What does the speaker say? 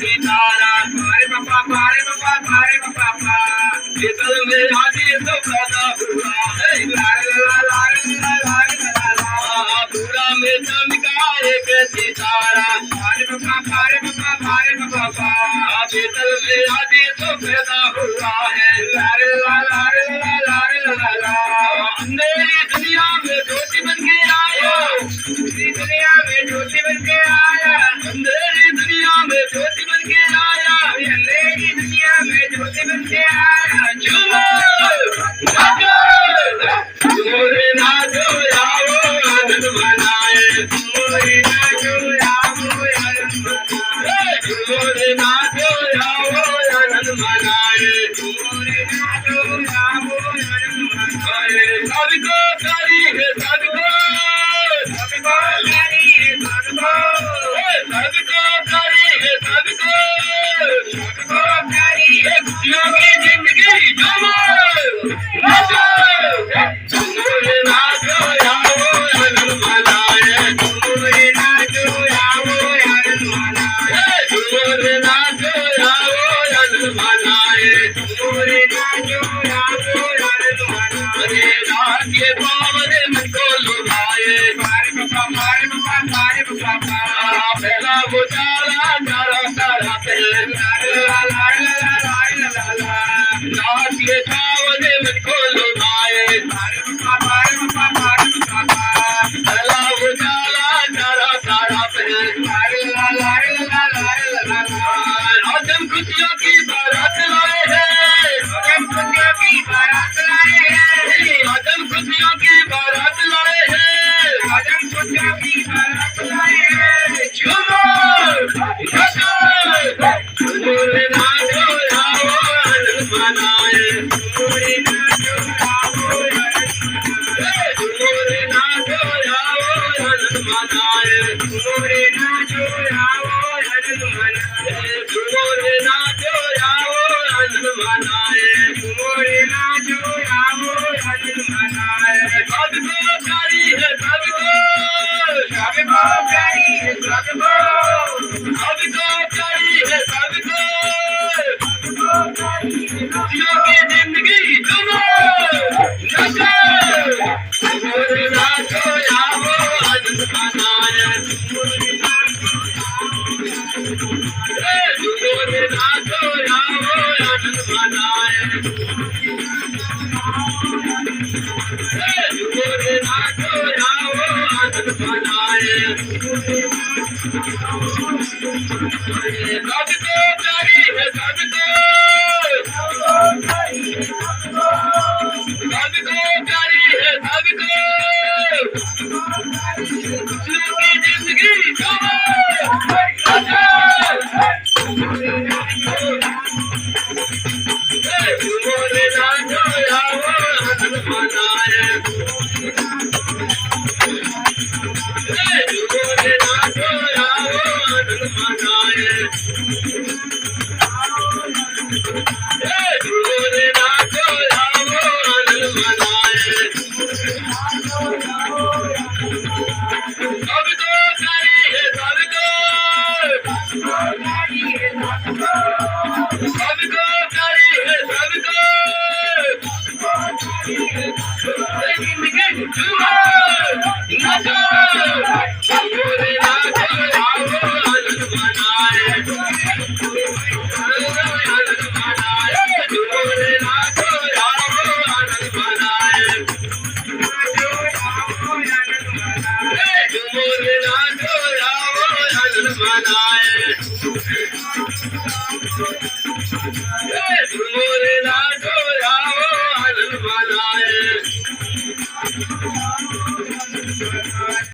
सितारा पारे बापा दिल में आदि तो पैदा हुआ है ला ला ला ला ला पूरा में चमका एक सितारा पारे बापा दिल में आदि तो पैदा हुआ है ला ला ला ला अंधेरी दुनिया में ज्योति बन के आया दुनिया में ज्योति बन के आया अंधेरी दुनिया में ज्योति बन के आया अंधेरी दुनिया में ज्योति बन के आया झूमो नाचो मोरे नाचो आओ आनंद मनाए मोरे नाचो आओ आनंद मनाए मोरे नाचो आओ आनंद मनाए मोरे नाचो आओ आनंद मनाए सबको करी है सबको करी है सबको करी है सबको करी है खुशियों की जिंदगी झूमो नाचो मोरे नाचो आओ आनंद मनाए मोरे नाचो आओ आनंद मनाए मोरे नाचो आओ आनंद मनाए मोरे नाचो आओ आनंद मनाए रात के पावन मन को लुभाए पारे बापा पहला वो तारा तारा तारा रात के पावन मन को लुभाए पहला वो तारा तारा तारा आजम खुशियों की बारात लाए हैं आजम खुशियों की बारात लाए हैं आजम खुशियों की बारात लाए हैं आजम खुशियों की बारात लाए हैं झूमो नाचो मोरे नाचो आओ आनंद मनाए मोरे नाचो आओ आनंद मनाए मोरे नाचो आओ आनंद मनाए मोरे नाचो आओ आनंद मनाए मोरे नाचो आओ आनंद मनाए मोरे नाचो आओ आनंद मनाए सबको प्यारी है सबको प्यारी है सबको प्यारी है सबको खुशियों की जिंदगी झूमो नाचो मोरे नाचो आओ आनंद मनाए मोरे नाचो आओ आनंद मनाए मोरे नाचो आओ आनंद मनाए सबको प्यारी है सबको प्यारी है सबको खुशियों की जिंदगी झूमो नाचो मोरे नाचो आओ आनंद मनाए मोरे नाचो आओ आनंद मनाए मोरे नाचो आओ आनंद मनाए सबको प्यारी है सबको प्यारी है सबको जिंदगी झूमो नाचो मोरे नाचो आओ आनंद मनाए आनंद मनाए मोरे नाचो आओ आनंद मनाए मोरे नाचो आओ आनंद मनाए मोरे